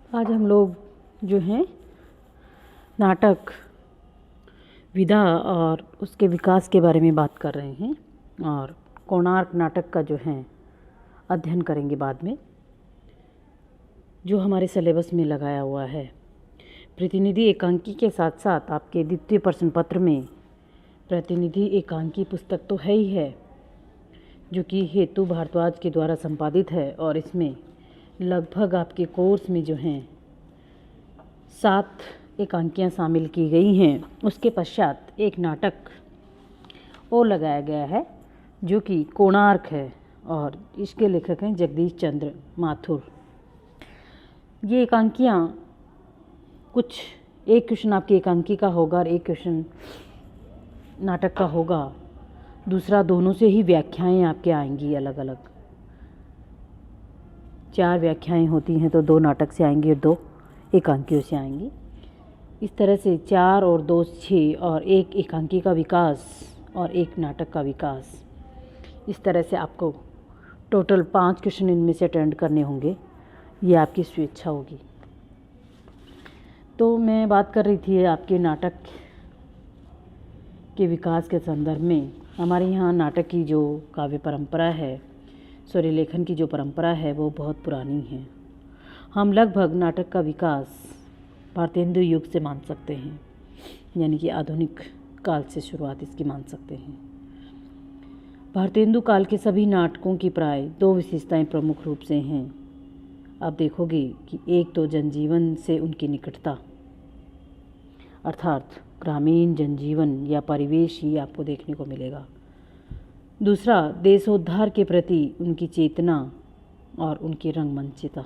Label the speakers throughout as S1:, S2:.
S1: आज हम लोग जो हैं नाटक विधा और उसके विकास के बारे में बात कर रहे हैं और कोणार्क नाटक का जो है अध्ययन करेंगे बाद में, जो हमारे सिलेबस में लगाया हुआ है। प्रतिनिधि एकांकी के साथ साथ आपके द्वितीय प्रश्न पत्र में प्रतिनिधि एकांकी पुस्तक तो है ही है, जो कि हेतु भारद्वाज के द्वारा संपादित है और इसमें लगभग आपके कोर्स में जो हैं 7 एकांकियाँ शामिल की गई हैं। उसके पश्चात एक नाटक और लगाया गया है जो कि कोणार्क है और इसके लेखक हैं जगदीश चंद्र माथुर। ये एकांकियाँ कुछ एक क्वेश्चन आपकी एकांकी का होगा और एक क्वेश्चन नाटक का होगा, दूसरा दोनों से ही व्याख्याएं आपके आएंगी अलग अलग। 4 व्याख्याएं होती हैं तो 2 नाटक से आएंगी और 2 एकांकियों से आएंगी। इस तरह से 4 और 2 6 और एक एकांकी का विकास और एक नाटक का विकास, इस तरह से आपको टोटल 5 क्वेश्चन इनमें से अटेंड करने होंगे। ये आपकी स्वेच्छा होगी। तो मैं बात कर रही थी आपके नाटक के विकास के संदर्भ में। हमारे यहाँ नाटक की जो काव्य परंपरा है, स्वरलेखन लेखन की जो परंपरा है, वो बहुत पुरानी है। हम लगभग नाटक का विकास भारतेंदु युग से मान सकते हैं, यानी कि आधुनिक काल से शुरुआत इसकी मान सकते हैं। भारतेंदु काल के सभी नाटकों की प्राय 2 विशेषताएं प्रमुख रूप से हैं। आप देखोगे कि एक तो जनजीवन से उनकी निकटता, अर्थात ग्रामीण जनजीवन या परिवेश ही आपको देखने को मिलेगा। दूसरा, देशोद्धार के प्रति उनकी चेतना और उनकी रंगमंचिता।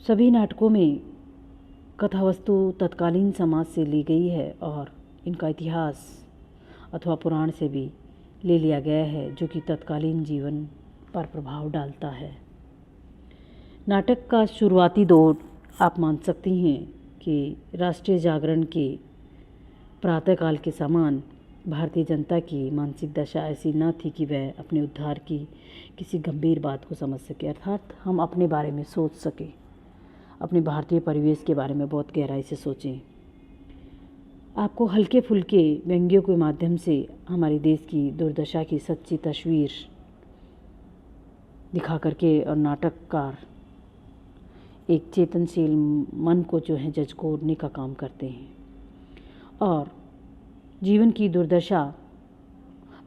S1: सभी नाटकों में कथावस्तु तत्कालीन समाज से ली गई है और इनका इतिहास अथवा पुराण से भी ले लिया गया है, जो कि तत्कालीन जीवन पर प्रभाव डालता है। नाटक का शुरुआती दौर आप मान सकती हैं कि राष्ट्रीय जागरण के प्रातःकाल के समान भारतीय जनता की मानसिक दशा ऐसी न थी कि वह अपने उद्धार की किसी गंभीर बात को समझ सके, अर्थात हम अपने बारे में सोच सके, अपने भारतीय परिवेश के बारे में बहुत गहराई से सोचें। आपको हल्के फुल्के व्यंग्यों के माध्यम से हमारे देश की दुर्दशा की सच्ची तस्वीर दिखा करके और नाटककार एक चेतनशील मन को जो है झकझोरने का काम करते हैं और जीवन की दुर्दशा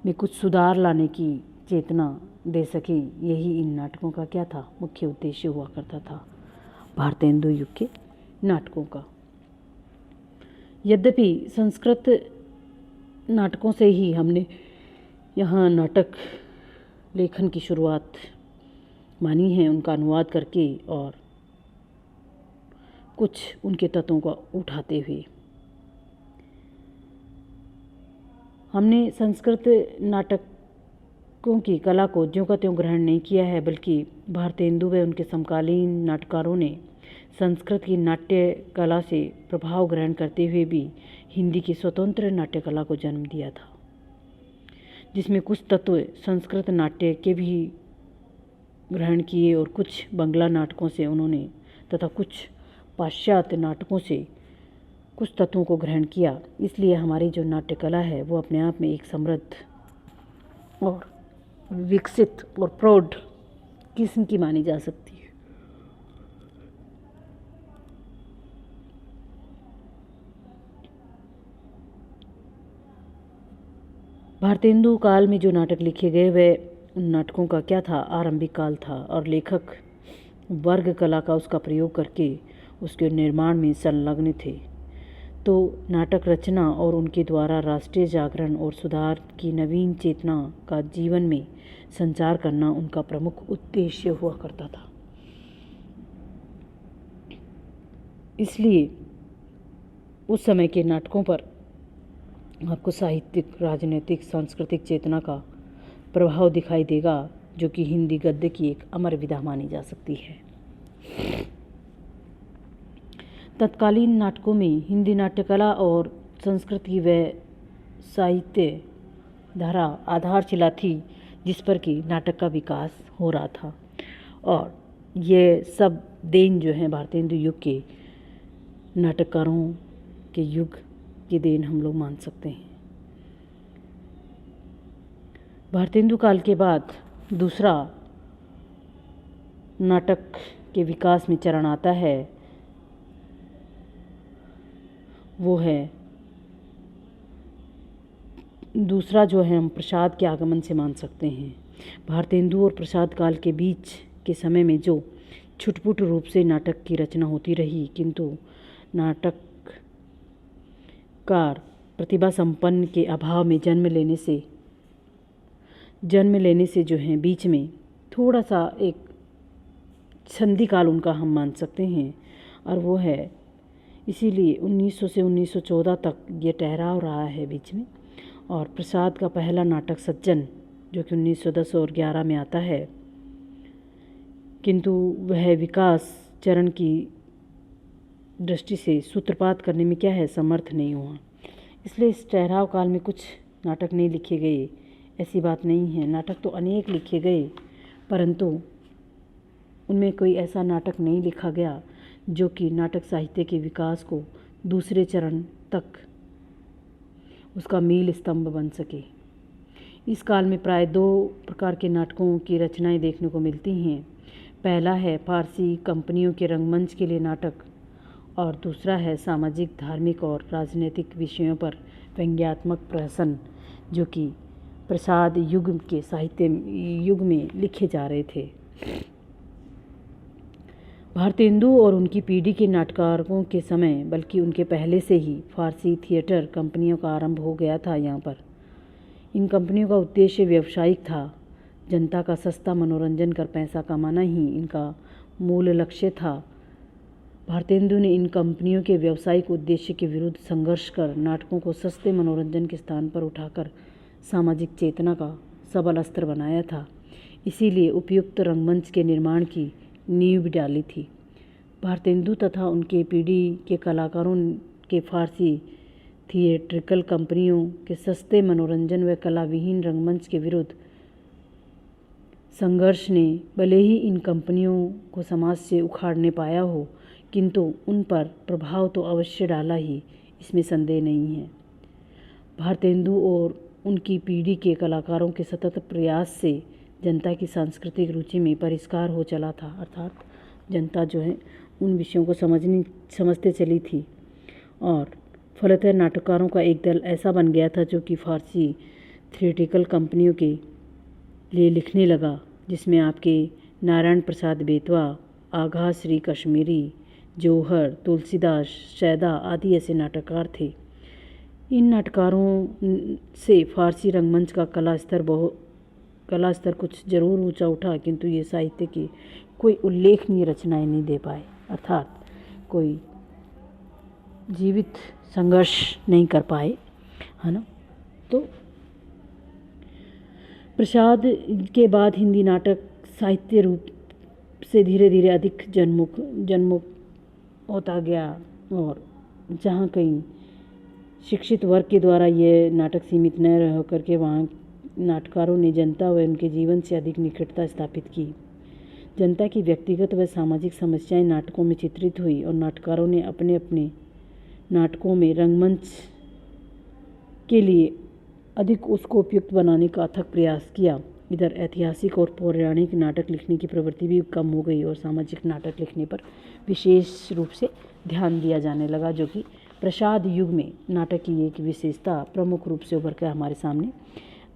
S1: में कुछ सुधार लाने की चेतना दे सकें। यही इन नाटकों का क्या था, मुख्य उद्देश्य हुआ करता था भारतेंदु युग के नाटकों का। यद्यपि संस्कृत नाटकों से ही हमने यहाँ नाटक लेखन की शुरुआत मानी है, उनका अनुवाद करके और कुछ उनके तत्वों को उठाते हुए। हमने संस्कृत नाटकों की कला को ज्यों का त्यों ग्रहण नहीं किया है, बल्कि भारतेंदु व उनके समकालीन नाटकारों ने संस्कृत की नाट्य कला से प्रभाव ग्रहण करते हुए भी हिंदी की स्वतंत्र नाट्य कला को जन्म दिया था, जिसमें कुछ तत्व संस्कृत नाट्य के भी ग्रहण किए और कुछ बंगला नाटकों से उन्होंने तथा कुछ पाश्चात्य नाटकों से कुछ तत्वों को ग्रहण किया। इसलिए हमारी जो नाट्य कला है वो अपने आप में एक समृद्ध और विकसित और प्रौढ़ किस्म की मानी जा सकती है। भारतेंदु काल में जो नाटक लिखे गए वे उन नाटकों का क्या था, आरंभिक काल था और लेखक वर्ग कला का उसका प्रयोग करके उसके निर्माण में संलग्न थे। तो नाटक रचना और उनके द्वारा राष्ट्रीय जागरण और सुधार की नवीन चेतना का जीवन में संचार करना उनका प्रमुख उद्देश्य हुआ करता था। इसलिए उस समय के नाटकों पर आपको साहित्यिक, राजनीतिक, सांस्कृतिक चेतना का प्रभाव दिखाई देगा, जो कि हिंदी गद्य की एक अमर विधा मानी जा सकती है। तत्कालीन नाटकों में हिंदी नाट्यकला और संस्कृति व साहित्य धारा आधारशिला थी, जिस पर कि नाटक का विकास हो रहा था और ये सब देन जो है भारतेंदु युग के नाटककारों के युग की देन हम लोग मान सकते हैं। भारतेंदु काल के बाद दूसरा नाटक के विकास में चरण आता है, वो है दूसरा जो है हम प्रसाद के आगमन से मान सकते हैं। भारतेंदु और प्रसाद काल के बीच के समय में जो छुटपुट रूप से नाटक की रचना होती रही, किंतु नाटककार प्रतिभा संपन्न के अभाव में जन्म लेने से जो है बीच में थोड़ा सा एक संधि काल उनका हम मान सकते हैं, और वो है इसीलिए 1900 से 1914 तक ये ठहराव रहा है बीच में। और प्रसाद का पहला नाटक सज्जन जो कि 1910 और 11 में आता है, किंतु वह विकास चरण की दृष्टि से सूत्रपात करने में क्या है समर्थ नहीं हुआ। इसलिए इस ठहराव काल में कुछ नाटक नहीं लिखे गए, ऐसी बात नहीं है। नाटक तो अनेक लिखे गए, परंतु उनमें कोई ऐसा नाटक नहीं लिखा गया जो कि नाटक साहित्य के विकास को दूसरे चरण तक उसका मील स्तंभ बन सके। इस काल में प्राय दो प्रकार के नाटकों की रचनाएं देखने को मिलती हैं। पहला है फारसी कंपनियों के रंगमंच के लिए नाटक, और दूसरा है सामाजिक, धार्मिक और राजनीतिक विषयों पर व्यंग्यात्मक प्रहसन, जो कि प्रसाद युग के साहित्य युग में लिखे जा रहे थे। भारतेंदु और उनकी पीढ़ी के नाटककारों के समय, बल्कि उनके पहले से ही फारसी थिएटर कंपनियों का आरंभ हो गया था। यहाँ पर इन कंपनियों का उद्देश्य व्यावसायिक था। जनता का सस्ता मनोरंजन कर पैसा कमाना ही इनका मूल लक्ष्य था। भारतेंदु ने इन कंपनियों के व्यावसायिक उद्देश्य के विरुद्ध संघर्ष कर नाटकों को सस्ते मनोरंजन के स्थान पर उठाकर सामाजिक चेतना का सबल अस्त्र बनाया था। इसीलिए उपयुक्त रंगमंच के निर्माण की नींव भी डाली थी। भारतेंदु तथा उनके पीढ़ी के कलाकारों के फारसी थिएट्रिकल कंपनियों के सस्ते मनोरंजन व कला विहीन रंगमंच के विरुद्ध संघर्ष ने भले ही इन कंपनियों को समाज से उखाड़ने पाया हो, किंतु उन पर प्रभाव तो अवश्य डाला ही, इसमें संदेह नहीं है। भारतेंदु और उनकी पीढ़ी के कलाकारों के सतत प्रयास से जनता की सांस्कृतिक रुचि में परिष्कार हो चला था, अर्थात जनता जो है उन विषयों को समझते चली थी, और फलतः नाटककारों का एक दल ऐसा बन गया था जो कि फारसी थिएट्रिकल कंपनियों के लिए लिखने लगा, जिसमें आपके नारायण प्रसाद बेतवा, आगा श्री कश्मीरी, जौहर, तुलसीदास, शैदा आदि ऐसे नाटककार थे। इन नाटककारों से फारसी रंगमंच का कला स्तर कुछ जरूर ऊंचा उठा, किंतु ये साहित्य की कोई उल्लेखनीय रचनाएं नहीं दे पाए, अर्थात कोई जीवित संघर्ष नहीं कर पाए, है ना। तो प्रसाद के बाद हिंदी नाटक साहित्य रूप से धीरे धीरे अधिक जन्मुख होता गया, और जहाँ कहीं शिक्षित वर्ग के द्वारा ये नाटक सीमित न रह करके वहाँ नाटककारों ने जनता व उनके जीवन से अधिक निकटता स्थापित की। जनता की व्यक्तिगत व सामाजिक समस्याएं नाटकों में चित्रित हुई, और नाटककारों ने अपने अपने नाटकों में रंगमंच के लिए अधिक उसको उपयुक्त बनाने का अथक प्रयास किया। इधर ऐतिहासिक और पौराणिक नाटक लिखने की प्रवृत्ति भी कम हो गई, और सामाजिक नाटक लिखने पर विशेष रूप से ध्यान दिया जाने लगा, जो कि प्रसाद युग में नाटक की एक विशेषता प्रमुख रूप से उभर कर हमारे सामने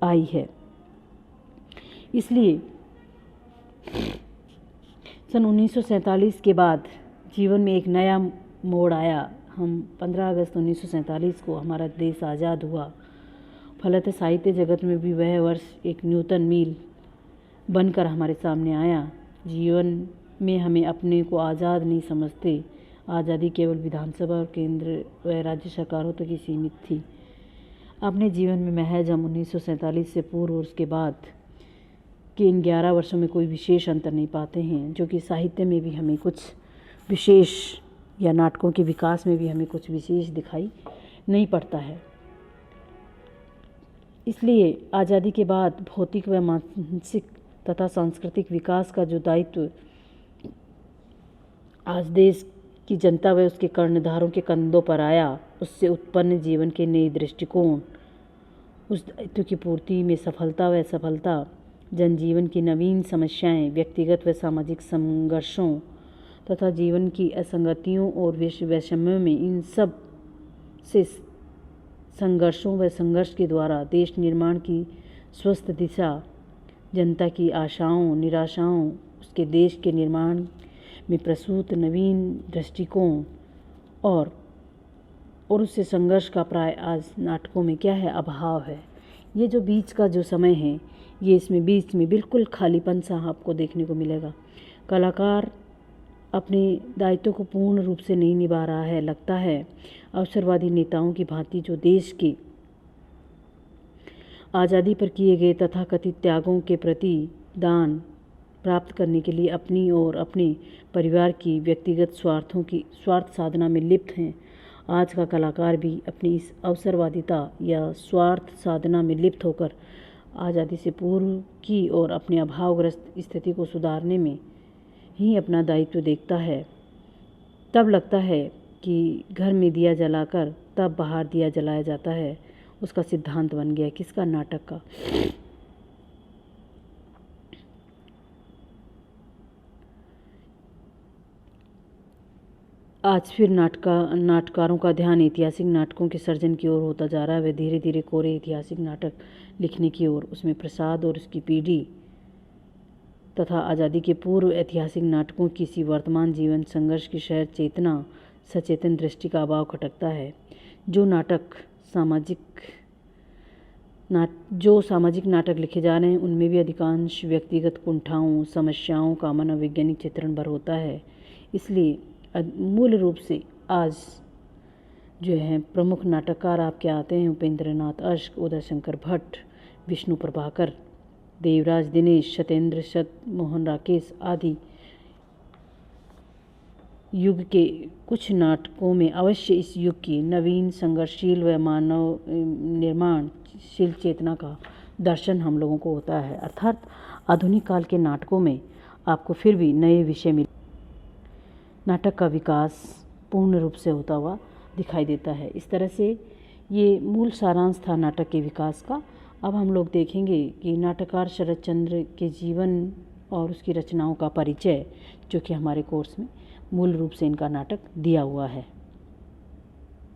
S1: आई है। इसलिए सन 1947 के बाद जीवन में एक नया मोड़ आया। हम 15 अगस्त 1947 को हमारा देश आज़ाद हुआ। फलतः साहित्य जगत में भी वह वर्ष एक नूतन मील बनकर हमारे सामने आया। जीवन में हमें अपने को आज़ाद नहीं समझते। आज़ादी केवल विधानसभा और केंद्र व राज्य सरकारों तक ही सीमित थी। अपने जीवन में महज हम 1947 से पूर्व और उसके बाद के इन 11 वर्षों में कोई विशेष अंतर नहीं पाते हैं, जो कि साहित्य में भी हमें कुछ विशेष या नाटकों के विकास में भी हमें कुछ विशेष दिखाई नहीं पड़ता है। इसलिए आज़ादी के बाद भौतिक व मानसिक तथा सांस्कृतिक विकास का जो दायित्व आज देश की जनता व उसके कर्णधारों के कंधों पर आया, उससे उत्पन्न जीवन के नए दृष्टिकोण, उस दायित्व की पूर्ति में सफलता, जनजीवन की नवीन समस्याएं, व्यक्तिगत व सामाजिक संघर्षों तथा जीवन की असंगतियों और वैषम्यों में, इन सब से संघर्षों व संघर्ष के द्वारा देश निर्माण की स्वस्थ दिशा, जनता की आशाओं निराशाओं, उसके देश के निर्माण में प्रसूत नवीन दृष्टिकोण और उससे संघर्ष का प्राय आज नाटकों में क्या है, अभाव है। ये जो बीच का जो समय है, ये इसमें बीच में बिल्कुल खालीपन सा आपको देखने को मिलेगा। कलाकार अपने दायित्व को पूर्ण रूप से नहीं निभा रहा है। लगता है अवसरवादी नेताओं की भांति जो देश के आज़ादी पर किए गए तथाकथित त्यागों के प्रति दान प्राप्त करने के लिए अपनी और अपने परिवार की व्यक्तिगत स्वार्थ साधना में लिप्त हैं। आज का कलाकार भी अपनी इस अवसरवादिता या स्वार्थ साधना में लिप्त होकर आज़ादी से पूर्व की और अपने अभावग्रस्त स्थिति को सुधारने में ही अपना दायित्व देखता है। तब लगता है कि घर में दिया जलाकर तब बाहर दिया जलाया जाता है, उसका सिद्धांत बन गया। किसका? नाटक का। आज फिर नाटकारों का ध्यान ऐतिहासिक नाटकों के सर्जन की ओर होता जा रहा है। वे धीरे धीरे कोरे ऐतिहासिक नाटक लिखने की ओर, उसमें प्रसाद और उसकी पीढ़ी तथा आज़ादी के पूर्व ऐतिहासिक नाटकों की सी वर्तमान जीवन संघर्ष की शहर चेतना सचेतन दृष्टि का अभाव खटकता है। जो सामाजिक नाटक लिखे जा रहे हैं, उनमें भी अधिकांश व्यक्तिगत कुंठाओं समस्याओं का मनोवैज्ञानिक चित्रण भर होता है। इसलिए मूल रूप से आज जो है प्रमुख नाटककार आपके आते हैं उपेंद्रनाथ अश्क, उदय शंकर भट्ट, विष्णु प्रभाकर, देवराज दिनेश, सत्येंद्र मोहन राकेश आदि। युग के कुछ नाटकों में अवश्य इस युग की नवीन संघर्षशील व मानव निर्माणशील चेतना का दर्शन हम लोगों को होता है। अर्थात आधुनिक काल के नाटकों में आपको फिर भी नए विषय मिल, नाटक का विकास पूर्ण रूप से होता हुआ दिखाई देता है। इस तरह से ये मूल सारांश था नाटक के विकास का। अब हम लोग देखेंगे कि नाटककार शरद चंद्र के जीवन और उसकी रचनाओं का परिचय, जो कि हमारे कोर्स में मूल रूप से इनका नाटक दिया हुआ है।